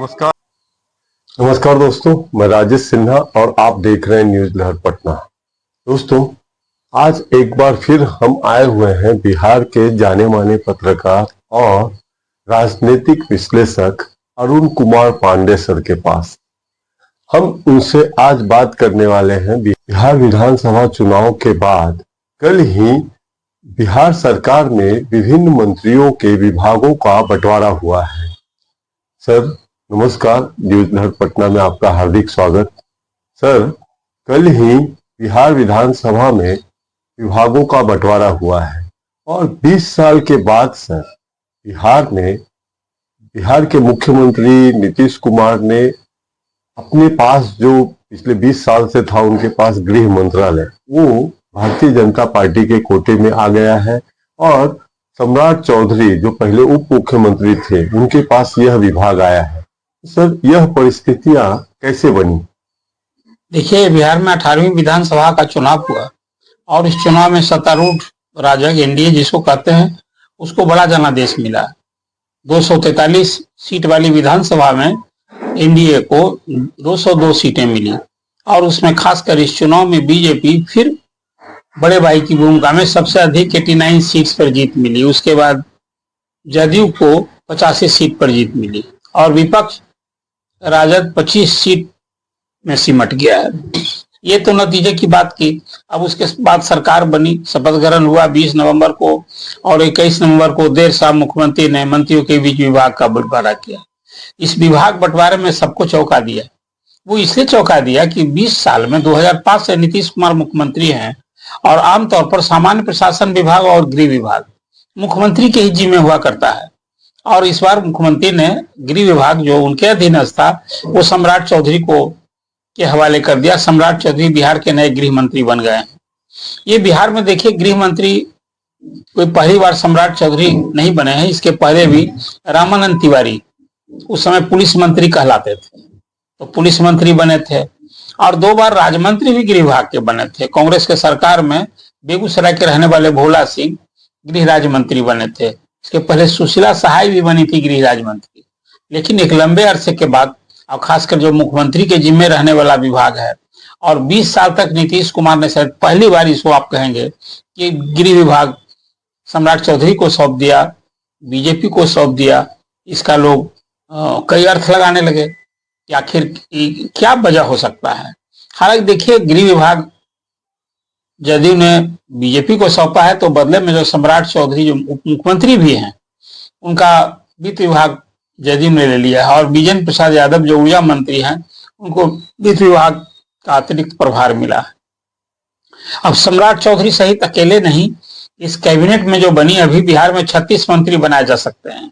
नमस्कार। नमस्कार दोस्तों, मैं राजेश सिन्हा और आप देख रहे हैं न्यूज लहर पटना। दोस्तों, आज एक बार फिर हम आए हुए हैं बिहार के जाने माने पत्रकार और राजनीतिक विश्लेषक अरुण कुमार पांडे सर के पास। हम उनसे आज बात करने वाले हैं बिहार विधानसभा चुनाव के बाद कल ही बिहार सरकार में विभिन्न मंत्रियों के विभागों का बंटवारा हुआ है। सर नमस्कार, न्यूज लहर पटना में आपका हार्दिक स्वागत। सर, कल ही बिहार विधानसभा में विभागों का बंटवारा हुआ है और 20 साल के बाद सर बिहार के मुख्यमंत्री नीतीश कुमार ने अपने पास जो पिछले 20 साल से था उनके पास गृह मंत्रालय, वो भारतीय जनता पार्टी के कोटे में आ गया है और सम्राट चौधरी जो पहले उप मुख्यमंत्री थे उनके पास यह विभाग आया है। सर, यह परिस्थितियां कैसे बनी? देखिए, बिहार में 18वीं विधानसभा का चुनाव हुआ और इस चुनाव में सत्तारूढ़ राजग एनडीए जिसको कहते हैं उसको बड़ा जनादेश मिला। 243 सीट वाली विधानसभा में एनडीए को 202 सीटें मिली और उसमें खासकर इस चुनाव में बीजेपी फिर बड़े भाई की भूमिका में सबसे अधिक 89 सीट्स पर जीत मिली। उसके बाद जदयू को 85 सीट पर जीत मिली और विपक्ष राजद 25 सीट में सिमट गया है। ये तो नतीजे की बात की। अब उसके बाद सरकार बनी, शपथ ग्रहण हुआ 20 नवंबर को और 21 नवंबर को देर शाम मुख्यमंत्री ने मंत्रियों के बीच विभाग का बंटवारा किया। इस विभाग बंटवारे में सबको चौंका दिया। वो इसलिए चौंका दिया कि 20 साल में 2005 से नीतीश कुमार मुख्यमंत्री हैं और आमतौर पर सामान्य प्रशासन विभाग और गृह विभाग मुख्यमंत्री के ही जिम्मे हुआ करता है और इस बार मुख्यमंत्री ने गृह विभाग जो उनके अधीनस्थ था वो सम्राट चौधरी को के हवाले कर दिया। सम्राट चौधरी बिहार के नए गृह मंत्री बन गए हैं। ये बिहार में देखिए, गृह मंत्री कोई पहली बार सम्राट चौधरी नहीं बने हैं। इसके पहले भी रामानंद तिवारी उस समय पुलिस मंत्री कहलाते थे, तो पुलिस मंत्री बने थे और 2 बार राज्य मंत्री भी गृह विभाग के बने थे। कांग्रेस के सरकार में बेगूसराय के रहने वाले भोला सिंह गृह राज्य मंत्री बने थे। इसके पहले सुशीला सहाय भी बनी थी गृह राज्य मंत्री। लेकिन एक लंबे अरसे के बाद और खासकर जो मुख्यमंत्री के जिम्मे रहने वाला विभाग है और 20 साल तक नीतीश कुमार ने शायद पहली बार इसको आप कहेंगे कि गृह विभाग सम्राट चौधरी को सौंप दिया, बीजेपी को सौंप दिया। इसका लोग कई अर्थ लगाने लगे कि आखिर क्या वजह हो सकता है। हालांकि देखिए, गृह विभाग जदयू ने बीजेपी को सौंपा है तो बदले में जो सम्राट चौधरी जो उप मुख्यमंत्री भी हैं उनका वित्त विभाग जदयू ने ले लिया है और विजेंद्र प्रसाद यादव जो ऊर्जा मंत्री हैं उनको वित्त विभाग का अतिरिक्त प्रभार मिला है। अब सम्राट चौधरी सहित अकेले नहीं, इस कैबिनेट में जो बनी अभी बिहार में 36 मंत्री बनाए जा सकते हैं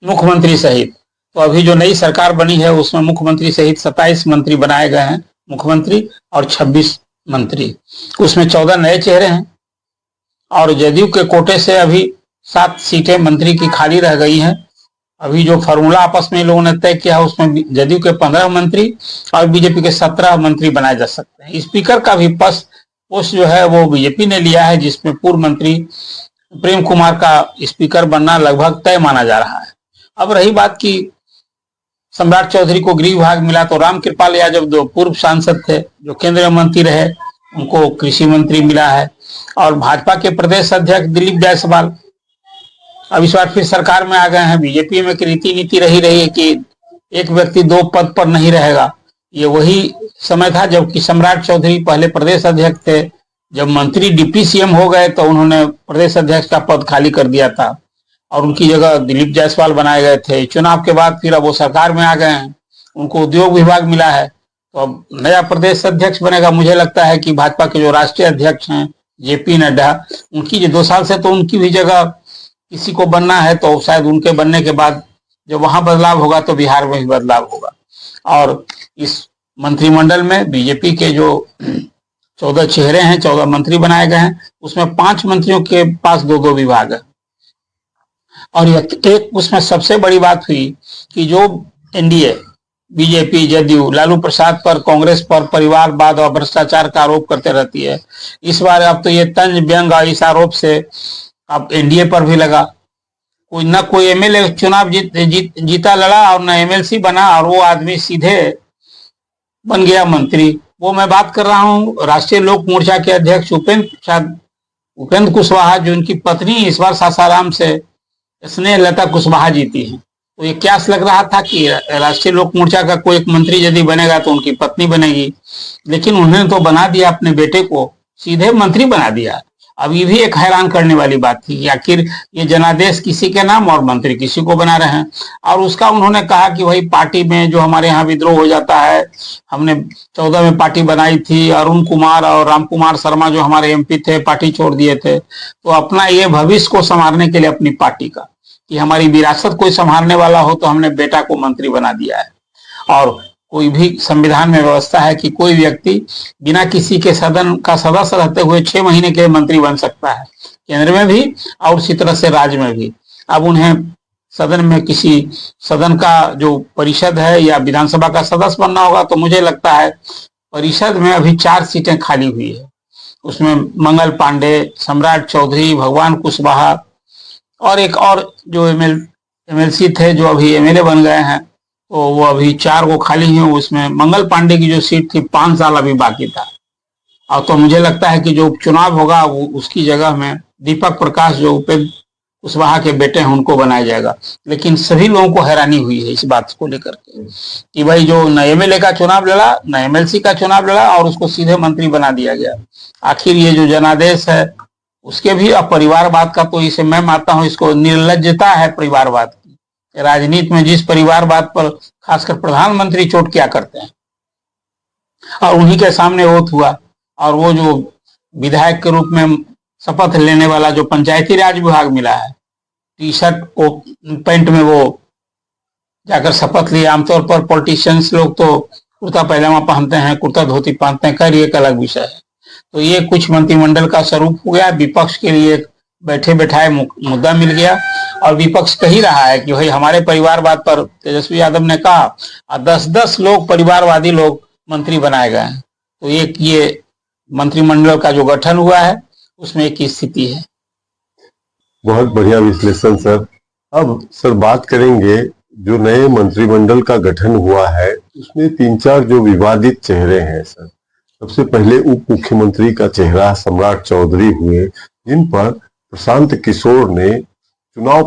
मुख्यमंत्री सहित। तो अभी जो नई सरकार बनी है उसमें मुख्यमंत्री सहित 27 मंत्री बनाए गए हैं, मुख्यमंत्री और 26 मंत्री। उसमें 14 नए चेहरे हैं और जदयू के कोटे से अभी 7 सीटें मंत्री की खाली रह गई हैं। अभी जो फार्मूला आपस में लोगों ने तय किया है उसमें जदयू के 15 मंत्री और बीजेपी के 17 मंत्री बनाए जा सकते हैं। स्पीकर का भी पोस्ट जो है वो बीजेपी ने लिया है, जिसमें पूर्व मंत्री प्रेम कुमार का स्पीकर बनना लगभग तय माना जा रहा है। अब रही बात की सम्राट चौधरी को गृह विभाग मिला तो रामकृपाल यादव जो पूर्व सांसद थे, जो केंद्रीय मंत्री रहे, उनको कृषि मंत्री मिला है और भाजपा के प्रदेश अध्यक्ष दिलीप जायसवाल अब इस बार फिर सरकार में आ गए हैं। बीजेपी में रीति नीति रही है कि एक व्यक्ति 2 पद पर नहीं रहेगा। ये वही समय था जबकि सम्राट चौधरी पहले प्रदेश अध्यक्ष थे। जब मंत्री डिप्टी सीएम हो गए तो उन्होंने प्रदेश अध्यक्ष का पद खाली कर दिया था और उनकी जगह दिलीप जायसवाल बनाए गए थे। चुनाव के बाद फिर अब वो सरकार में आ गए हैं, उनको उद्योग विभाग मिला है तो अब नया प्रदेश अध्यक्ष बनेगा। मुझे लगता है कि भाजपा के जो राष्ट्रीय अध्यक्ष हैं जेपी नड्डा, उनकी जो 2 साल से तो उनकी भी जगह किसी को बनना है तो शायद उनके बनने के बाद जब वहां बदलाव होगा तो बिहार में भी बदलाव होगा। और इस मंत्रिमंडल में बीजेपी के जो 14 चेहरे हैं, 14 मंत्री बनाए गए हैं, उसमें 5 मंत्रियों के पास 2-2 विभाग है। और एक उसमें सबसे बड़ी बात हुई कि जो एनडीए बीजेपी जदयू लालू प्रसाद पर, कांग्रेस पर परिवारवाद और भ्रष्टाचार का आरोप करते रहती है, इस बार अब तो ये तंज व्यंग इस आरोप से अब एनडीए पर भी लगा कोई एमएलए चुनाव जीता लड़ा और न एमएलसी बना, और वो आदमी सीधे बन गया मंत्री। वो मैं बात कर रहा हूँ राष्ट्रीय लोक मोर्चा के अध्यक्ष उपेंद्र कुशवाहा, जो उनकी पत्नी इस बार सासाराम से स्नेह लता कुशवाहा जीती है। तो ये क्या लग रहा था कि राष्ट्रीय लोक मोर्चा का कोई एक मंत्री यदि बनेगा तो उनकी पत्नी बनेगी, लेकिन उन्होंने तो बना दिया अपने बेटे को, सीधे मंत्री बना दिया। अब ये भी एक हैरान करने वाली बात थी कि आखिर ये जनादेश किसी के नाम और मंत्री किसी को बना रहे हैं। और उसका उन्होंने कहा कि भाई पार्टी में जो हमारे यहाँ विद्रोह हो जाता है, हमने 14 में पार्टी बनाई थी, अरुण कुमार और राम कुमार शर्मा जो हमारे एमपी थे पार्टी छोड़ दिए थे, तो अपना ये भविष्य को संवारने के लिए अपनी पार्टी का कि हमारी विरासत कोई संभालने वाला हो, तो हमने बेटा को मंत्री बना दिया है। और कोई भी संविधान में व्यवस्था है कि कोई व्यक्ति बिना किसी के सदन का सदस्य रहते हुए 6 महीने के मंत्री बन सकता है, केंद्र में भी और उसी तरह से राज्य में भी। अब उन्हें सदन में किसी सदन का जो परिषद है या विधानसभा का सदस्य बनना होगा, तो मुझे लगता है परिषद में अभी 4 सीटें खाली हुई है। उसमें मंगल पांडे, सम्राट चौधरी, भगवान कुशवाहा और एक और जो एमएलसी थे जो अभी एमएलए बन गए हैं, तो वो अभी 4 को खाली हैं। उसमें मंगल पांडे की जो सीट थी 5 साल अभी बाकी था। और तो मुझे लगता है कि जो उपचुनाव होगा वो उसकी जगह में दीपक प्रकाश जो उपेंद्र कुशवाहा के बेटे हैं उनको बनाया जाएगा। लेकिन सभी लोगों को हैरानी हुई है इस बात को लेकर के कि भाई जो न एमएलए का चुनाव लड़ा न एमएलसी का चुनाव लड़ा और उसको सीधे मंत्री बना दिया गया। आखिर ये जो जनादेश है उसके भी अब परिवारवाद का, तो इसे मैं मानता हूँ इसको निर्लज्जता है परिवारवाद की। राजनीति में जिस परिवारवाद पर खासकर प्रधानमंत्री चोट क्या करते हैं, और उन्हीं के सामने वोट हुआ। और वो जो विधायक के रूप में शपथ लेने वाला जो पंचायती राज विभाग मिला है, टी शर्ट को पैंट में वो जाकर शपथ लिए। आमतौर पर पॉलिटिशियंस लोग तो कुर्ता पैजामा पहनते हैं, कुर्ता धोती पहनते हैं, खैर ये एक अलग विषय है। तो ये कुछ मंत्रिमंडल का स्वरूप हो गया। विपक्ष के लिए बैठे बैठाए मुद्दा मिल गया, और विपक्ष कह ही रहा है कि भाई हमारे परिवारवाद पर तेजस्वी यादव ने कहा 10-10 लोग परिवारवादी लोग मंत्री बनाए गए हैं। तो एक ये मंत्रिमंडल का जो गठन हुआ है उसमें एक स्थिति है। बहुत बढ़िया विश्लेषण सर। अब सर बात करेंगे जो नए मंत्रिमंडल का गठन हुआ है उसमें 3-4 जो विवादित चेहरे हैं सर। सबसे पहले उप मुख्यमंत्री का चेहरा सम्राट चौधरी हुए, जिन पर प्रशांत किशोर ने चुनाव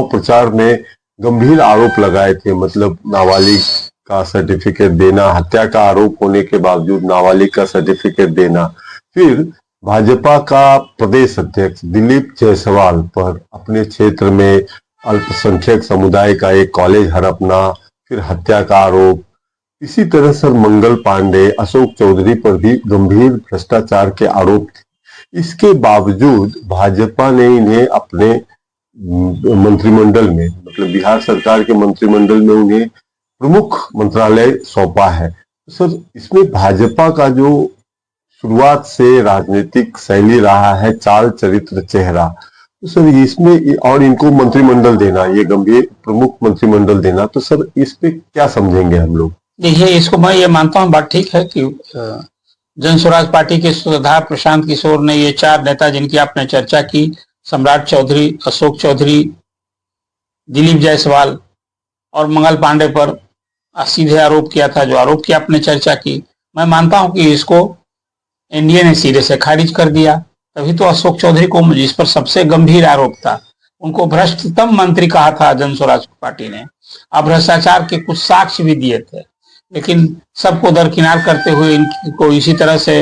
प्रचार में गंभीर आरोप लगाए थे। मतलब नाबालिग का सर्टिफिकेट देना, हत्या का आरोप होने के बावजूद नाबालिग का सर्टिफिकेट देना। फिर भाजपा का प्रदेश अध्यक्ष दिलीप जायसवाल पर अपने क्षेत्र में अल्पसंख्यक समुदाय का एक कॉलेज हड़पना, फिर हत्या का आरोप। इसी तरह सर मंगल पांडे, अशोक चौधरी पर भी गंभीर भ्रष्टाचार के आरोप थे। इसके बावजूद भाजपा ने इन्हें अपने मंत्रिमंडल में, मतलब बिहार सरकार के मंत्रिमंडल में उन्हें प्रमुख मंत्रालय सौंपा है। तो सर इसमें भाजपा का जो शुरुआत से राजनीतिक शैली रहा है, चाल चरित्र चेहरा, तो सर इसमें और इनको मंत्रिमंडल देना, ये गंभीर प्रमुख मंत्रिमंडल देना, तो सर इस पे क्या समझेंगे हम लोग? देखिए, इसको मैं ये मानता हूँ बात ठीक है कि जन स्वराज पार्टी के सूत्रधार प्रशांत किशोर ने ये 4 नेता जिनकी आपने चर्चा की, सम्राट चौधरी, अशोक चौधरी, दिलीप जायसवाल और मंगल पांडे पर सीधे आरोप किया था। जो आरोप की आपने चर्चा की, मैं मानता हूं कि इसको एनडीए ने सीधे से खारिज कर दिया। तभी तो अशोक चौधरी को, जिस पर सबसे गंभीर आरोप था, उनको भ्रष्टतम मंत्री कहा था जन स्वराज पार्टी ने। अब भ्रष्टाचार के कुछ साक्ष्य भी दिए थे, लेकिन सबको दरकिनार करते हुए इनको इसी तरह से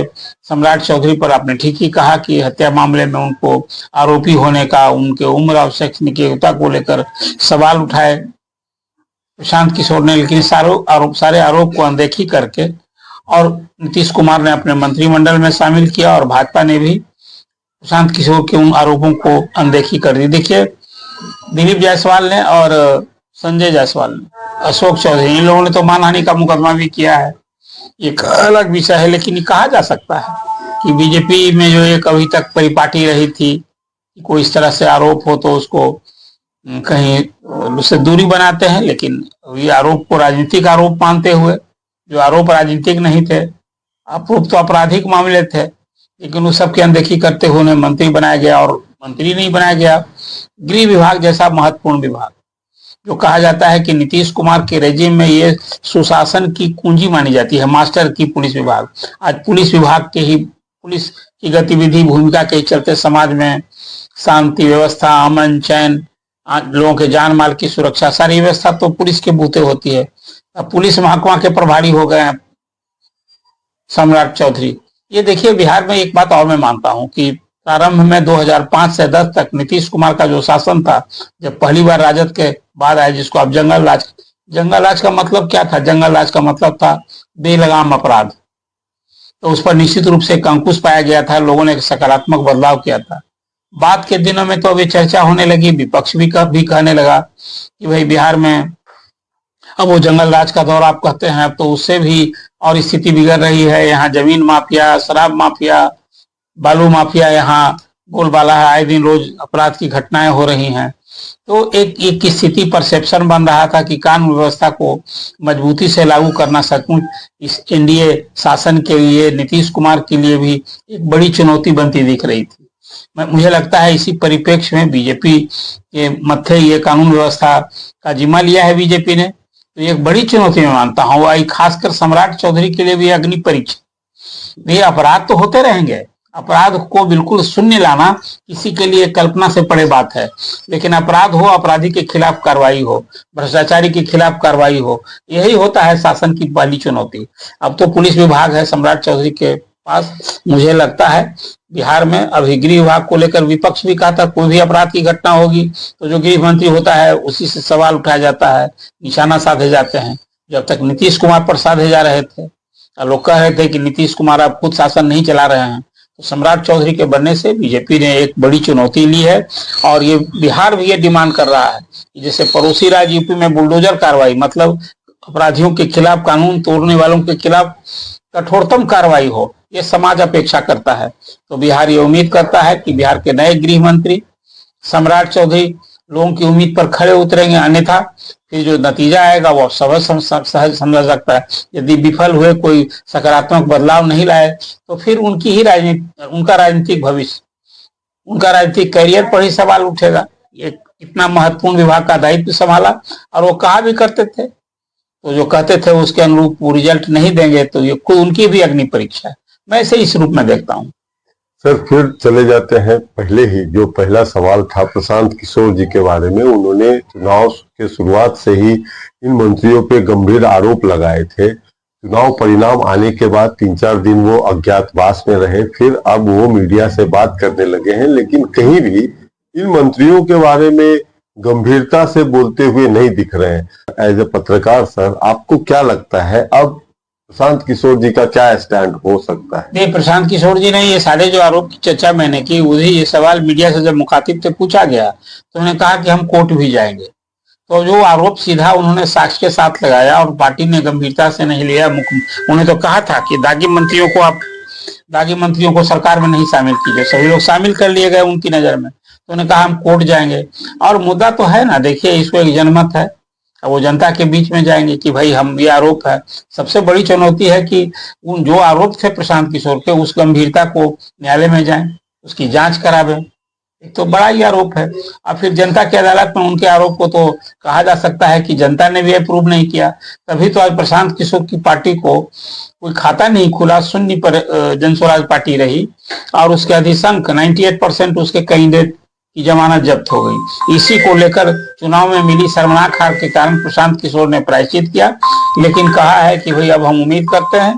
सम्राट चौधरी पर आपने ठीक ही कहा कि हत्या मामले में उनको आरोपी होने का, उनके उम्र और शैक्षणिक योग्यता को लेकर सवाल उठाए प्रशांत किशोर ने, लेकिन सारे आरोप को अनदेखी करके और नीतीश कुमार ने अपने मंत्रिमंडल में शामिल किया और भाजपा ने भी प्रशांत किशोर के उन आरोपों को अनदेखी कर दी। देखिए, दिलीप जायसवाल ने और संजय जायसवाल ने, अशोक चौधरी, इन लोगों ने तो मानहानि का मुकदमा भी किया है, एक अलग विषय है। लेकिन ये कहा जा सकता है कि बीजेपी में जो एक अभी तक परिपाटी रही थी कि कोई इस तरह से आरोप हो तो उसको कहीं उससे दूरी बनाते हैं, लेकिन ये आरोप को राजनीतिक आरोप मानते हुए, जो आरोप राजनीतिक नहीं थे, आरोप तो आपराधिक मामले थे, लेकिन उस सब की अनदेखी करते हुए उन्हें मंत्री बनाया गया और मंत्री नहीं बनाया गया। गृह विभाग जैसा महत्वपूर्ण विभाग, जो कहा जाता है कि नीतीश कुमार के रेजिम में ये सुशासन की कुंजी मानी जाती है, मास्टर की पुलिस विभाग, आज पुलिस विभाग के ही पुलिस की गतिविधि भूमिका के चलते समाज में शांति व्यवस्था, अमन चैन, लोगों के जान माल की सुरक्षा, सारी व्यवस्था तो पुलिस के बूते होती है। अब पुलिस महकमा के प्रभारी हो गए हैं सम्राट चौधरी। ये देखिए, बिहार में एक बात और मैं मानता हूं कि प्रारंभ में 2005 से 10 तक नीतीश कुमार का जो शासन था, जब पहली बार राजद के बाद आए, जिसको अब जंगल राज का मतलब क्या था? जंगल राज का मतलब था बेलगाम अपराध। तो उस पर निश्चित रूप से एक अंकुश पाया गया था, लोगों ने एक सकारात्मक बदलाव किया था। बाद के दिनों में तो अभी चर्चा होने लगी, विपक्ष भी कहने लगा कि भाई बिहार में अब वो जंगल राज का दौर आप कहते हैं, अब तो उससे भी और स्थिति बिगड़ रही है। यहाँ जमीन माफिया, शराब माफिया, बालू माफिया यहाँ बोलबाला है, आए दिन रोज अपराध की घटनाएं हो रही हैं। तो एक स्थिति परसेप्शन बन रहा था कि कानून व्यवस्था को मजबूती से लागू करना सचमुच इस एनडीए शासन के लिए, नीतीश कुमार के लिए भी एक बड़ी चुनौती बनती दिख रही थी। मुझे लगता है इसी परिप्रेक्ष्य में बीजेपी के मत्थे ये कानून व्यवस्था का जिम्मा लिया है बीजेपी ने, तो एक बड़ी चुनौती मैं मानता हूँ। खासकर सम्राट चौधरी के लिए भी अग्नि परीक्षा। ये अपराध तो होते रहेंगे, अपराध को बिल्कुल शून्य लाना किसी के लिए कल्पना से परे बात है, लेकिन अपराध हो, अपराधी के खिलाफ कार्रवाई हो, भ्रष्टाचारी के खिलाफ कार्रवाई हो, यही होता है शासन की पहली चुनौती। अब तो पुलिस विभाग है सम्राट चौधरी के पास। मुझे लगता है बिहार में अभी गृह विभाग को लेकर विपक्ष भी कहा था कोई भी अपराध की घटना होगी तो जो गृह मंत्री होता है उसी से सवाल उठाया जाता है, निशाना साधे जाते हैं। जब तक नीतीश कुमार पर साधे जा रहे थे, लोग कह रहे थे कि नीतीश कुमार अब खुद शासन नहीं चला रहे हैं, तो सम्राट चौधरी के बनने से बीजेपी ने एक बड़ी चुनौती ली है। और ये बिहार भी ये डिमांड कर रहा है कि जैसे पड़ोसी राज्य यूपी में बुलडोजर कार्रवाई, मतलब अपराधियों के खिलाफ, कानून तोड़ने वालों के खिलाफ कठोरतम कार्रवाई हो, ये समाज अपेक्षा करता है। तो बिहार ये उम्मीद करता है कि बिहार के नए गृह मंत्री सम्राट चौधरी लोगों की उम्मीद पर खड़े उतरेंगे, अन्यथा फिर जो नतीजा आएगा वो सहज समझ सकता है। यदि विफल हुए, कोई सकारात्मक बदलाव नहीं लाए, तो फिर उनकी ही उनका राजनीतिक भविष्य, उनका राजनीतिक करियर पर ही सवाल उठेगा। ये इतना महत्वपूर्ण विभाग का दायित्व संभाला और वो कहा भी करते थे, तो जो कहते थे उसके अनुरूप वो रिजल्ट नहीं देंगे, तो ये कोई उनकी भी अग्नि परीक्षा है। मैं इसे इस रूप में देखता हूँ। सर फिर चले जाते हैं पहले ही, जो पहला सवाल था प्रशांत किशोर जी के बारे में। उन्होंने चुनाव के शुरुआत से ही इन मंत्रियों पे गंभीर आरोप लगाए थे। चुनाव परिणाम आने के बाद 3-4 दिन वो अज्ञातवास में रहे, फिर अब वो मीडिया से बात करने लगे हैं, लेकिन कहीं भी इन मंत्रियों के बारे में गंभीरता से बोलते हुए नहीं दिख रहे हैं। एज ए पत्रकार सर, आपको क्या लगता है अब प्रशांत किशोर जी का क्या स्टैंड हो सकता है? नहीं, प्रशांत किशोर जी ने ये सारे जो आरोप की चर्चा मैंने की, उन्हें ये सवाल मीडिया से जब मुखातिब से पूछा गया तो उन्होंने कहा कि हम कोर्ट भी जाएंगे। तो जो आरोप सीधा उन्होंने साक्ष्य के साथ लगाया और पार्टी ने गंभीरता से नहीं लिया। उन्होंने तो कहा था कि दागी मंत्रियों को सरकार में नहीं शामिल कीजिए, सभी लोग शामिल कर लिए गए उनकी नजर में। तो उन्होंने कहा हम कोर्ट जाएंगे। और मुद्दा तो है ना, देखिए इसको एक जनमत है, वो जनता के बीच में जाएंगे कि भाई हम, ये आरोप है। सबसे बड़ी चुनौती है कि उन जो आरोप थे प्रशांत किशोर के, उस गंभीरता को न्यायालय में जाएं, उसकी जांच करावें। एक तो बड़ा ही आरोप है, और फिर जनता की अदालत में उनके आरोप को तो कहा जा सकता है कि जनता ने भी अप्रूव नहीं किया। तभी तो आज प्रशांत किशोर की पार्टी को कोई खाता नहीं खुला, शून्य पर जनस्वराज पार्टी रही और उसके अधिशंक 98% उसके कैंडिडेट की जमानत जब्त हो गई। इसी को लेकर चुनाव में मिली शर्मनाक हार के कारण प्रशांत किशोर ने प्रायश्चित किया, लेकिन कहा है कि भाई अब हम उम्मीद करते हैं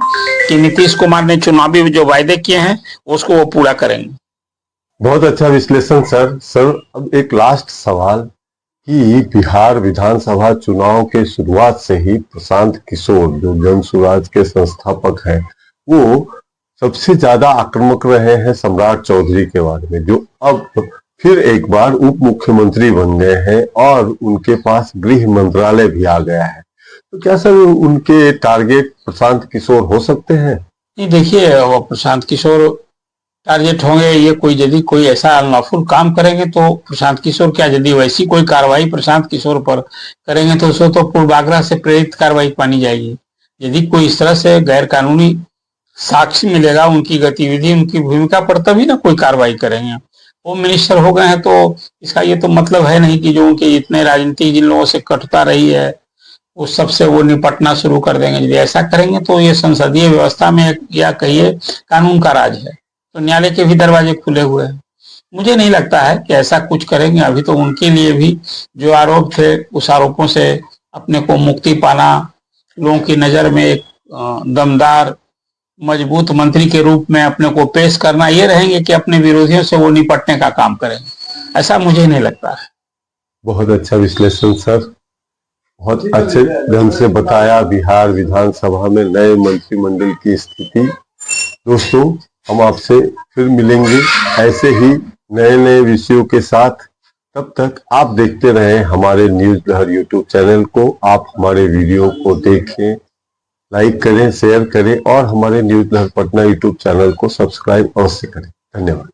कि नीतीश कुमार ने चुनावी जो वायदे किए हैं उसको वो पूरा करेंगे। बहुत अच्छा विश्लेषण सर। सर अब एक लास्ट सवाल कि बिहार विधानसभा चुनाव के शुरुआत से ही प्रशांत किशोर जो जनसुराज के संस्थापक हैं, वो सबसे ज्यादा आक्रामक रहे हैं सम्राट चौधरी के बारे में, जो अब फिर एक बार उप मुख्यमंत्री बन गए हैं और उनके पास गृह मंत्रालय भी आ गया है। तो क्या सर उनके टारगेट प्रशांत किशोर हो सकते हैं? नहीं, देखिए वो प्रशांत किशोर टारगेट होंगे, ये कोई यदि कोई ऐसा अनलॉफुल काम करेंगे तो प्रशांत किशोर क्या, यदि वैसी कोई कार्रवाई प्रशांत किशोर पर करेंगे तो उसको तो पूर्वाग्रह से प्रेरित कार्रवाई मानी जाएगी। यदि कोई इस तरह से गैर कानूनी साक्ष्य मिलेगा उनकी गतिविधि, उनकी भूमिका पर, तभी ना कोई कार्रवाई करेंगे। होम मिनिस्टर हो गए हैं तो इसका ये तो मतलब है नहीं कि जो उनके इतने राजनीतिक जिन लोगों से कटता रही है उस सबसे वो निपटना शुरू कर देंगे। यदि ऐसा करेंगे तो ये संसदीय व्यवस्था में या कहिए कानून का राज है, तो न्यायालय के भी दरवाजे खुले हुए हैं। मुझे नहीं लगता है कि ऐसा कुछ करेंगे। अभी तो उनके लिए भी जो आरोप थे उस आरोपों से अपने को मुक्ति पाना, लोगों की नजर में एक दमदार मजबूत मंत्री के रूप में अपने को पेश करना, ये रहेंगे कि अपने विरोधियों से वो निपटने का काम करेंगे। ऐसा मुझे नहीं लगता है। बहुत अच्छा विश्लेषण सर, बहुत अच्छे ढंग से बताया बिहार विधानसभा में नए मंत्रिमंडल की स्थिति। दोस्तों, हम आपसे फिर मिलेंगे ऐसे ही नए नए विषयों के साथ। तब तक आप देखते रहें हमारे न्यूज लहर यूट्यूब चैनल को। आप हमारे वीडियो को देखें, लाइक करें, शेयर करें और हमारे न्यूज लहर पटना यूट्यूब चैनल को सब्सक्राइब अवश्य करें। धन्यवाद।